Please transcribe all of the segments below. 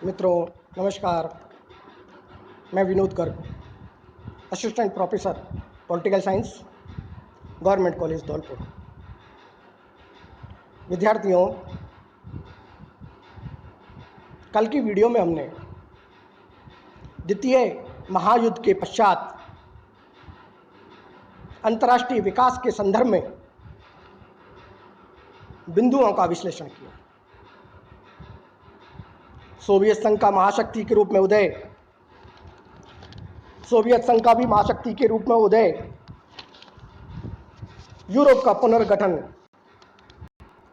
मित्रों नमस्कार। मैं Vinod Garg, assistant professor political science, government college Dholpur. विद्यार्थियों, कल की वीडियो में हमने द्वितीय महायुद्ध के पश्चात अंतर्राष्ट्रीय विकास के संदर्भ में बिंदुओं का विश्लेषण किया। सोवियत संघ का महाशक्ति के रूप में उदय, सोवियत संघ का भी महाशक्ति के रूप में उदय, यूरोप का पुनर्गठन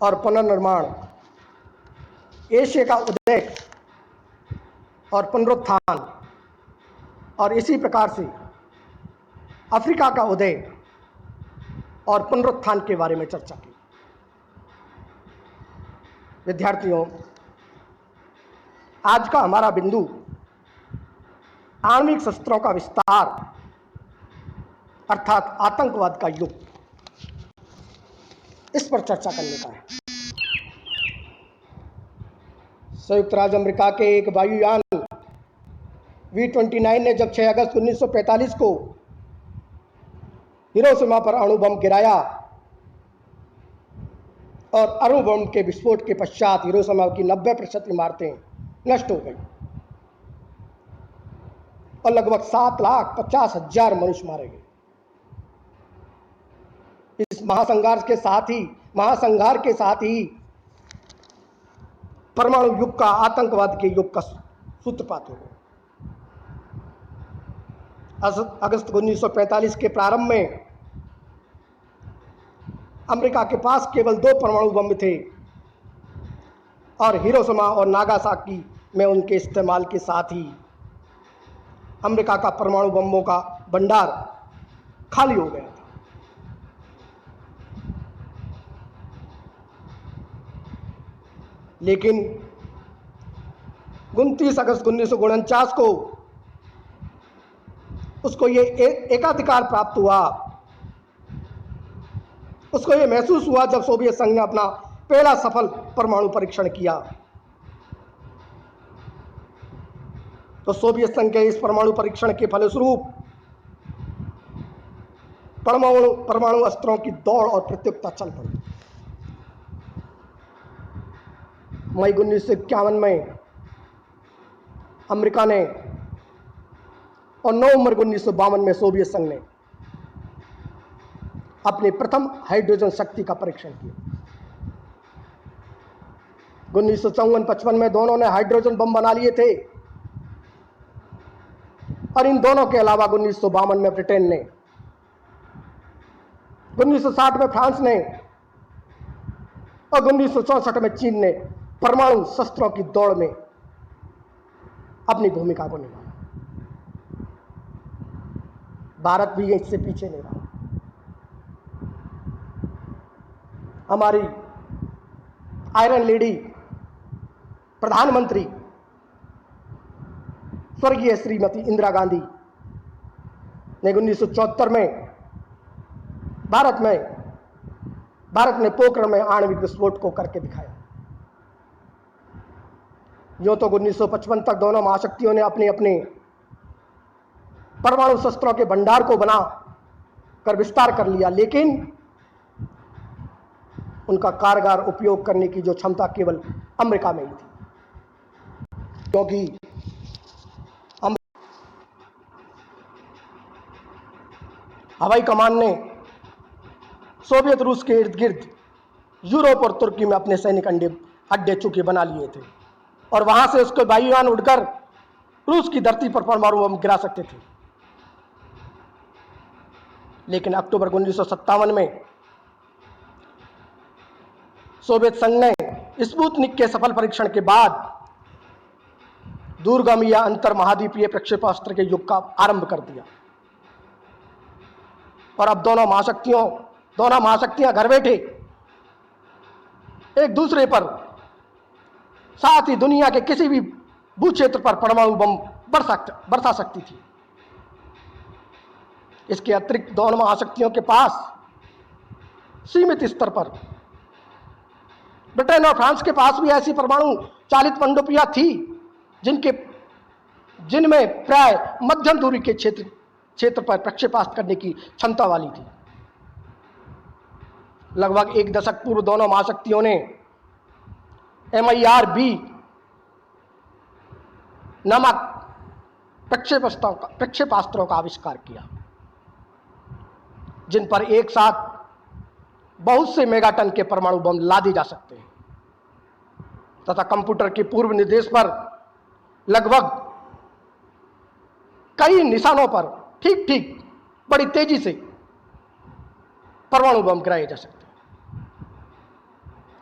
और पुनर्निर्माण, एशिया का उदय और पुनरुत्थान, और इसी प्रकार से अफ्रीका का उदय और पुनरुत्थान के बारे में चर्चा की। विद्यार्थियों, आज का हमारा बिंदु आणविक शस्त्रों का विस्तार अर्थात आतंकवाद का युग, इस पर चर्चा करने का है। संयुक्त राज्य अमेरिका के एक वायुयान V-29 ने जब 6 अगस्त 1945 को हिरोशिमा पर अणु बम गिराया और अणु बम के विस्फोट के पश्चात हिरोशिमा की 90% इमारतें नष्ट हो गई और लगभग 7,50,000 मनुष्य मारे गए। इस महासंघार के साथ ही परमाणु युग का, आतंकवाद के युग का सूत्रपात हो गया। अगस्त 1945 के प्रारंभ में अमेरिका के पास केवल 2 परमाणु बम थे और हिरोशिमा और नागासाकी में उनके इस्तेमाल के साथ ही अमेरिका का परमाणु बमों का भंडार खाली हो गया था। लेकिन 29 अगस्त 1949 को उसको ये एकाधिकार प्राप्त हुआ। उसको ये महसूस हुआ जब सोवियत संघ ने अपना पहला सफल परमाणु परीक्षण किया। तो सोवियत संघ के इस परमाणु परीक्षण के फलस्वरूप परमाणु अस्त्रों की दौड़ और प्रतियोगिता चल पड़ी। मई 1951 में अमेरिका ने और नवंबर 1952 में सोवियत संघ ने अपने प्रथम हाइड्रोजन शक्ति का परीक्षण किया। 1954-55 में दोनों ने हाइड्रोजन बम बना लिए थे और इन दोनों के अलावा 1952 में ब्रिटेन ने, 1960 में फ्रांस ने और 1964 में चीन ने परमाणु शस्त्रों की दौड़ में अपनी भूमिका को निभाया। भारत भी इससे पीछे नहीं रहा। हमारी आयरन लेडी प्रधानमंत्री स्वर्गीय श्रीमती इंदिरा गांधी ने 1974 में भारत ने पोखरण में आणविक विस्फोट को करके दिखाया। यूं तो 1955 तक दोनों महाशक्तियों ने अपने अपने परमाणु शस्त्रों के भंडार को बना कर विस्तार कर लिया, लेकिन उनका कारगर उपयोग करने की जो क्षमता केवल अमेरिका में ही थी, क्योंकि हवाई कमान ने सोवियत रूस के इर्द गिर्द यूरोप और तुर्की में अपने सैनिक अड्डे चूंकि बना लिए थे और वहां से उसके वायुयान उड़कर रूस की धरती पर परमाणु बम गिरा सकते थे। लेकिन अक्टूबर 1957 में सोवियत संघ ने स्पुतनिक के सफल परीक्षण के बाद दूरगामी या अंतर महाद्वीपीय प्रक्षेपास्त्र के युग का आरंभ कर दिया और अब दोनों महाशक्तियां घर बैठे एक दूसरे पर, साथ ही दुनिया के किसी भी भू क्षेत्र पर परमाणु बम बरसा सकती थी। इसके अतिरिक्त दोनों महाशक्तियों के पास सीमित स्तर पर ब्रिटेन और फ्रांस के पास भी ऐसी परमाणु चालित पनडुब्बियां थी जिनमें प्राय मध्यम दूरी के क्षेत्र पर प्रक्षेपास्त्र करने की क्षमता वाली थी। लगभग एक दशक पूर्व दोनों महाशक्तियों ने MIRV नामक प्रक्षेपास्त्रों का आविष्कार किया, जिन पर एक साथ बहुत से मेगाटन के परमाणु बम लादे जा सकते हैं तथा कंप्यूटर के पूर्व निर्देश पर लगभग कई निशानों पर ठीक ठीक बड़ी तेजी से परमाणु बम गिराए जा सकते हैं।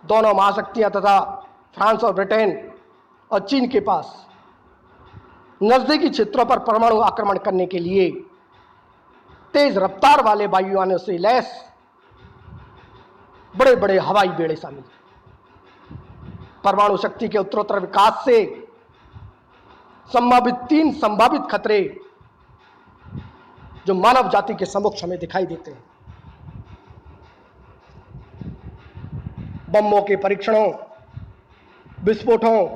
दोनों महाशक्तियां तथा फ्रांस और ब्रिटेन और चीन के पास नजदीकी क्षेत्रों पर परमाणु आक्रमण करने के लिए तेज रफ्तार वाले वायुयानों से लैस बड़े बड़े हवाई बेड़े शामिल। परमाणु शक्ति के उत्तरोत्तर विकास से संभावित 3 संभावित खतरे जो मानव जाति के समक्ष हमें दिखाई देते हैं। बमों के परीक्षणों, विस्फोटों,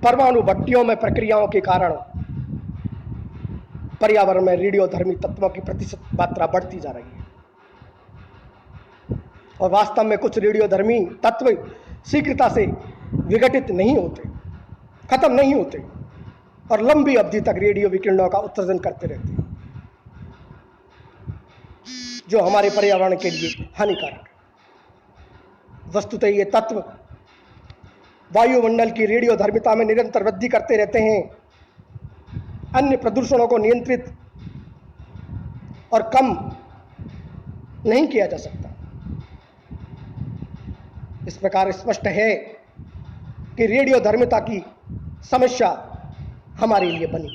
परमाणु भट्टियों में प्रक्रियाओं के कारण पर्यावरण में रेडियोधर्मी तत्वों की प्रतिशत मात्रा बढ़ती जा रही है और वास्तव में कुछ रेडियोधर्मी तत्व शीघ्रता से विघटित नहीं होते, खत्म नहीं होते और लंबी अवधि तक रेडियो विकिरणों का उत्सर्जन करते रहते हैं, जो हमारे पर्यावरण के लिए हानिकारक है। वस्तुतः ये तत्व वायुमंडल की रेडियोधर्मिता में निरंतर वृद्धि करते रहते हैं, अन्य प्रदूषणों को नियंत्रित और कम नहीं किया जा सकता। इस प्रकार स्पष्ट है कि रेडियोधर्मिता की समस्या हमारे लिए बनी।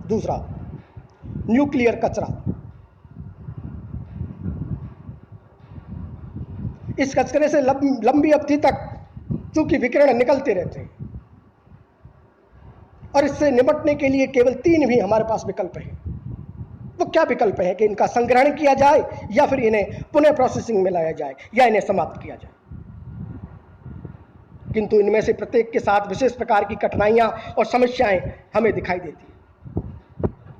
दूसरा, न्यूक्लियर कचरा। इस कचरे से लंबी अवधि तक चूंकि विकिरण निकलते रहते हैं और इससे निपटने के लिए केवल 3 भी हमारे पास विकल्प हैं। वो क्या विकल्प है कि इनका संग्रहण किया जाए या फिर इन्हें पुनः प्रोसेसिंग में लाया जाए या इन्हें समाप्त किया जाए। किंतु इनमें से प्रत्येक के साथ विशेष प्रकार की कठिनाइयां और समस्याएं हमें दिखाई देती हैं,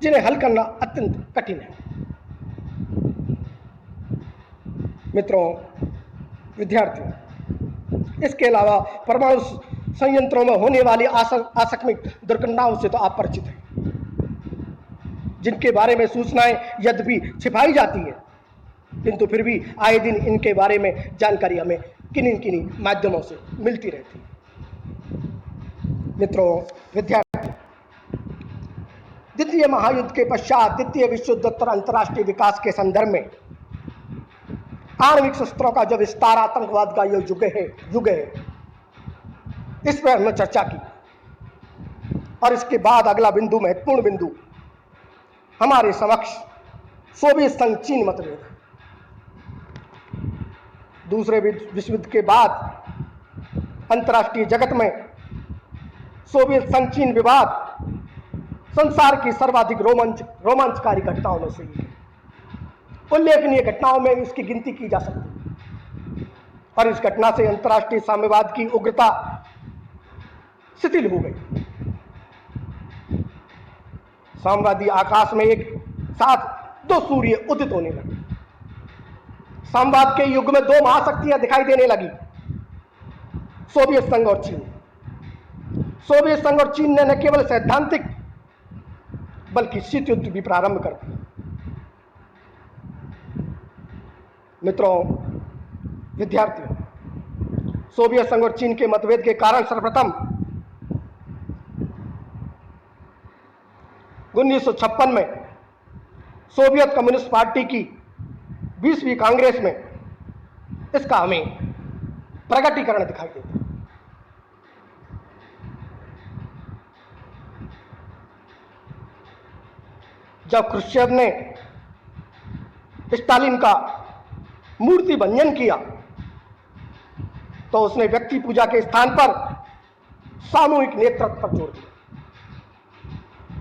जिन्हें हल करना अत्यंत कठिन है। मित्रों, विद्यार्थियों, इसके अलावा परमाणु संयंत्रों में होने वाली आकस्मिक दुर्घटनाओं से तो आप परिचित हैं, जिनके बारे में सूचनाएं यद्यपि छिपाई जाती है, किंतु फिर भी आए दिन इनके बारे में जानकारी हमें किन्हीं माध्यमों से मिलती रहती है। मित्रों, विद्यार्थी, द्वितीय महायुद्ध के पश्चात द्वितीय विश्वयुद्धोत्तर अंतर्राष्ट्रीय विकास के संदर्भ में आणविक शस्त्रों का जो विस्तार, आतंकवाद का यह युग है, इस पर हमने चर्चा की। और इसके बाद अगला बिंदु, महत्वपूर्ण बिंदु हमारे समक्ष सोवियत संघ चीन मतभेद। दूसरे विश्व युद्ध के बाद अंतर्राष्ट्रीय जगत में सोवियत संघ चीन विवाद संसार की सर्वाधिक रोमांचकारी घटनाओं में से एक है। उल्लेखनीय घटनाओं में इसकी गिनती की जा सकती है और इस घटना से अंतर्राष्ट्रीय साम्यवाद की उग्रता शिथिल हो गई। साम्यवादी आकाश में एक साथ 2 सूर्य उदित होने लगे। साम्यवाद के युग में 2 महाशक्तियां दिखाई देने लगी, सोवियत संघ और चीन। सोवियत संघ और चीन ने न केवल सैद्धांतिक बल्कि शीत युद्ध भी प्रारंभ कर दिया। मित्रों, विद्यार्थियों, सोवियत संघ और चीन के मतभेद के कारण सर्वप्रथम 1956 में सोवियत कम्युनिस्ट पार्टी की 20वीं कांग्रेस में इसका हमें प्रकटीकरण दिखाई देता है। जब क्रुश्चेव ने स्टालिन का मूर्ति भंजन किया तो उसने व्यक्ति पूजा के स्थान पर सामूहिक नेतृत्व पर जोर दिया।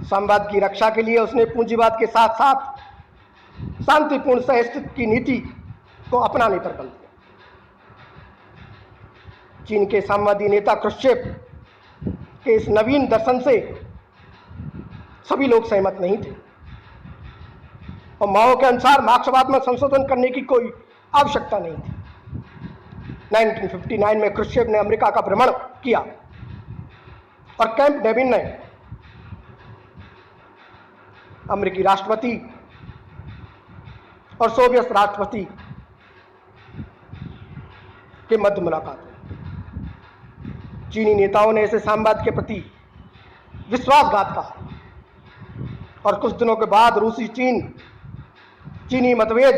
साम्यवाद की रक्षा के लिए उसने पूंजीवाद के साथ साथ शांतिपूर्ण सहिष्णुता की नीति को अपनाने पर बल दिया। चीन के साम्यवादी नेता क्रुश्चेव के इस नवीन दर्शन से सभी लोग सहमत नहीं थे और माओ के अनुसार मार्क्सवाद में संशोधन करने की कोई आवश्यकता नहीं थी। 1959 में क्रुश्चेव ने अमेरिका का भ्रमण किया और कैंप डेविड ने अमेरिकी राष्ट्रपति और सोवियत राष्ट्रपति के मध्य मुलाकात हुई। चीनी नेताओं ने इसे साम्यवाद के प्रति विश्वासघात कहा और कुछ दिनों के बाद रूसी चीनी मतभेद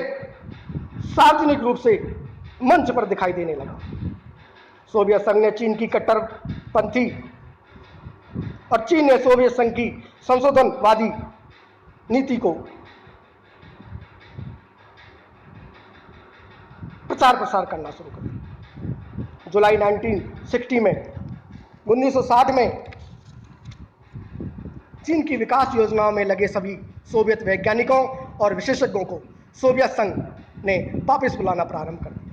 सार्वजनिक रूप से मंच पर दिखाई देने लगा। सोवियत संघ ने चीन की कट्टरपंथी और चीन ने सोवियत संघ की संशोधनवादी नीति को प्रचार प्रसार करना शुरू कर दिया। जुलाई 1960 में 1960 में चीन की विकास योजनाओं में लगे सभी सोवियत वैज्ञानिकों और विशेषज्ञों को सोवियत संघ ने वापस बुलाना प्रारंभ कर दिया।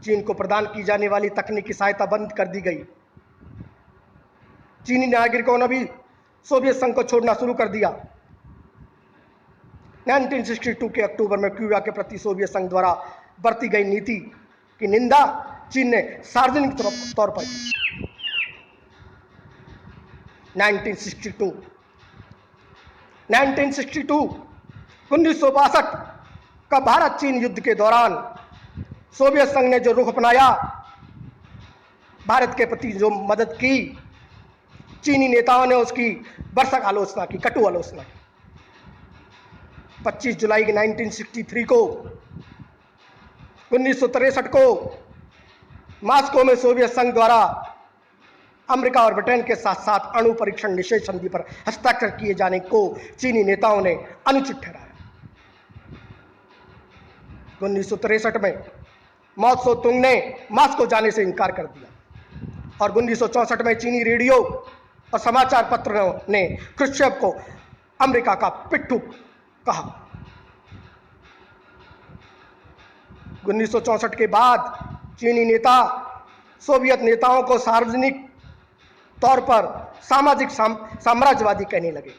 चीन को प्रदान की जाने वाली तकनीकी सहायता बंद कर दी गई। चीनी नागरिकों ने भी सोवियत संघ को छोड़ना शुरू कर दिया। 1962 के अक्टूबर में क्यूबा के प्रति सोवियत संघ द्वारा बरती गई नीति की निंदा चीन ने सार्वजनिक तौर पर की। 1962 का भारत चीन युद्ध के दौरान सोवियत संघ ने जो रुख अपनाया, भारत के प्रति जो मदद की, चीनी नेताओं ने उसकी भरसक आलोचना की, कटु आलोचना की। 25 जुलाई 1963 को 1963 को मॉस्को में सोवियत संघ द्वारा अमेरिका और ब्रिटेन के साथ साथ अणु परीक्षण निषेध संधि पर हस्ताक्षर किए जाने को चीनी नेताओं ने अनुचित ठहराया। 1963 में माओ त्से तुंग ने मॉस्को जाने से इनकार कर दिया और 1964 में चीनी रेडियो और समाचार पत्रों ने क्रुश्चेव को अमेरिका का पिट्ठू कहा। 1964 के बाद चीनी नेता सोवियत नेताओं को सार्वजनिक तौर पर सामाजिक साम्राज्यवादी कहने लगे।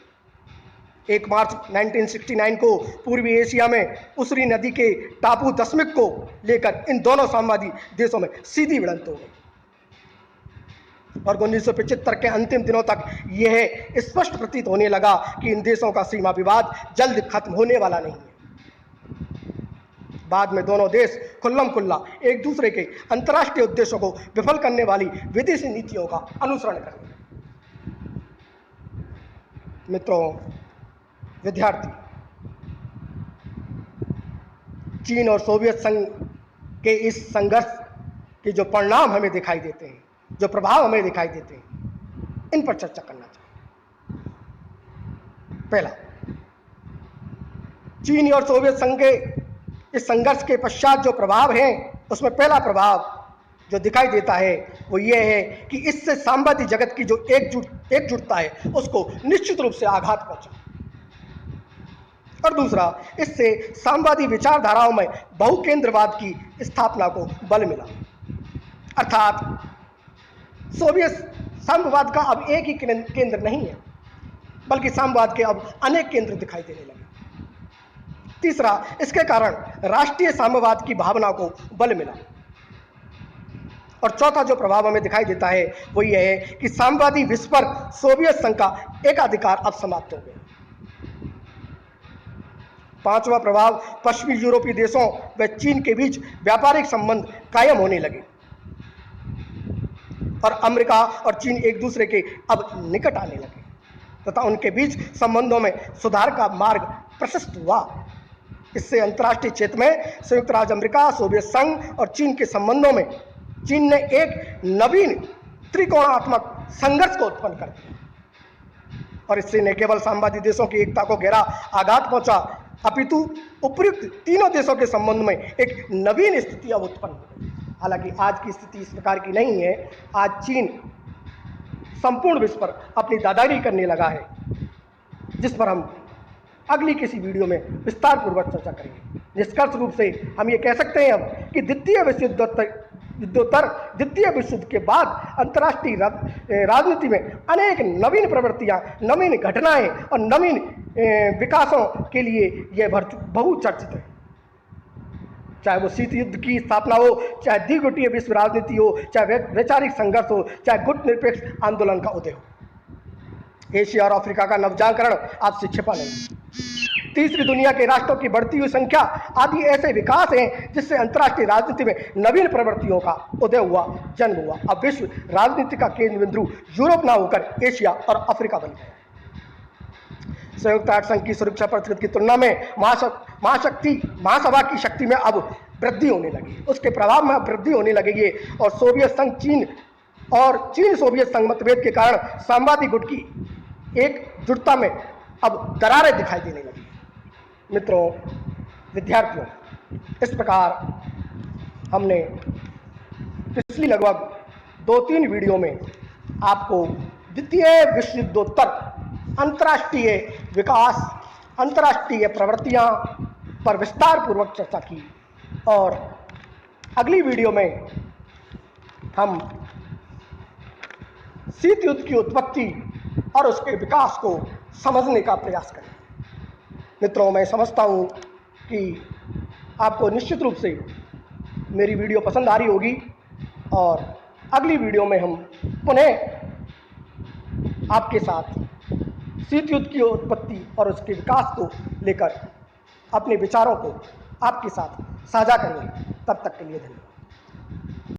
1 मार्च 1969 को पूर्वी एशिया में उसरी नदी के टापू दशमिक को लेकर इन दोनों साम्यवादी देशों में सीधी भिड़ंत हो गई और 1975 के अंतिम दिनों तक यह स्पष्ट प्रतीत होने लगा कि इन देशों का सीमा विवाद जल्द खत्म होने वाला नहीं है। बाद में दोनों देश खुल्लम खुल्ला एक दूसरे के अंतर्राष्ट्रीय उद्देश्यों को विफल करने वाली विदेशी नीतियों का अनुसरण करेंगे। मित्रों, विद्यार्थी, चीन और सोवियत संघ के इस संघर्ष के जो परिणाम हमें दिखाई देते हैं, जो प्रभाव हमें दिखाई देते हैं, इन पर चर्चा करना चाहिए। पहला, चीन और सोवियत संघ के इस संघर्ष के पश्चात जो प्रभाव हैं, उसमें पहला प्रभाव जो दिखाई देता है वो ये है कि इससे साम्यवादी जगत की जो एकजुटता है उसको निश्चित रूप से आघात पहुंचा और दूसरा, इससे साम्यवादी विचारधाराओं में बहुकेंद्रवाद की स्थापना को बल मिला। अर्थात सोवियत साम्यवाद का अब एक ही केंद्र नहीं है, बल्कि साम्यवाद के अब अनेक केंद्र दिखाई देने लगे। तीसरा, इसके कारण राष्ट्रीय साम्यवाद की भावना को बल मिला। और चौथा जो प्रभाव हमें दिखाई देता है वो ये है कि साम्यवादी विश्व पर सोवियत संघ का एकाधिकार अब समाप्त हो गया। पांचवा प्रभाव, पश्चिमी यूरोपीय देशों व चीन के बीच व्यापारिक संबंध कायम होने लगे और अमेरिका और चीन एक दूसरे के अब निकट आने लगे तथा उनके बीच संबंधों में सुधार का मार्ग प्रशस्त हुआ। इससे अंतर्राष्ट्रीय क्षेत्र में संयुक्त राज्य अमेरिका, सोवियत संघ और चीन के संबंधों में चीन ने एक नवीन त्रिकोणात्मक संघर्ष को उत्पन्न कर दिया और इससे न केवल साम्यवादी देशों की एकता को गहरा आघात पहुंचा, अपितु उपयुक्त तीनों देशों के संबंध में एक नवीन स्थिति अब उत्पन्न हो गई। हालांकि आज की स्थिति इस प्रकार की नहीं है। आज चीन संपूर्ण विश्व पर अपनी दादागिरी करने लगा है, जिस पर हम अगली किसी वीडियो में विस्तार पूर्वक चर्चा करेंगे। निष्कर्ष रूप से हम ये कह सकते हैं अब कि द्वितीय विश्व युद्धोत्तर द्वितीय विश्व युद्ध के बाद अंतर्राष्ट्रीय राजनीति में अनेक नवीन प्रवृत्तियां, नवीन घटनाएं और नवीन विकासों के लिए यह बहुचर्चित है। चाहे वो शीत युद्ध की स्थापना हो, चाहे द्विगुटीय विश्व राजनीति हो, चाहे वैचारिक संघर्ष हो, चाहे गुट निरपेक्ष आंदोलन का उदय हो। एशिया और अफ्रीका का नवजागरण आपसे छिपा नहीं। तीसरी दुनिया के राष्ट्रों की बढ़ती हुई संख्या आदि ऐसे विकास हैं जिससे अंतर्राष्ट्रीय राजनीति में नवीन प्रवृत्तियों का उदय हुआ, जन्म हुआ। अब विश्व राजनीति का केंद्र बिंदु यूरोप ना होकर एशिया और अफ्रीका बन गया। संयुक्त राष्ट्र संघ की सुरक्षा परिषद की तुलना में महासभा की शक्ति में अब वृद्धि होने लगी, उसके प्रभाव में वृद्धि होने लगेगी और सोवियत संघ चीन सोवियत संघ मतभेद के कारण साम्यवादी गुट की एकजुटता में अब दरारें दिखाई देने लगी। मित्रों, विद्यार्थियों, इस प्रकार हमने पिछली लगभग 2-3 वीडियो में आपको द्वितीय विश्व युद्धोत्तर अंतर्राष्ट्रीय विकास, अंतर्राष्ट्रीय प्रवृत्तियां पर विस्तार पूर्वक चर्चा की और अगली वीडियो में हम शीत युद्ध की उत्पत्ति और उसके विकास को समझने का प्रयास करें। मित्रों, मैं समझता हूं कि आपको निश्चित रूप से मेरी वीडियो पसंद आ रही होगी और अगली वीडियो में हम पुनः आपके साथ शीत युद्ध की उत्पत्ति और उसके विकास को लेकर अपने विचारों को आपके साथ साझा करेंगे। तब तक के लिए धन्यवाद।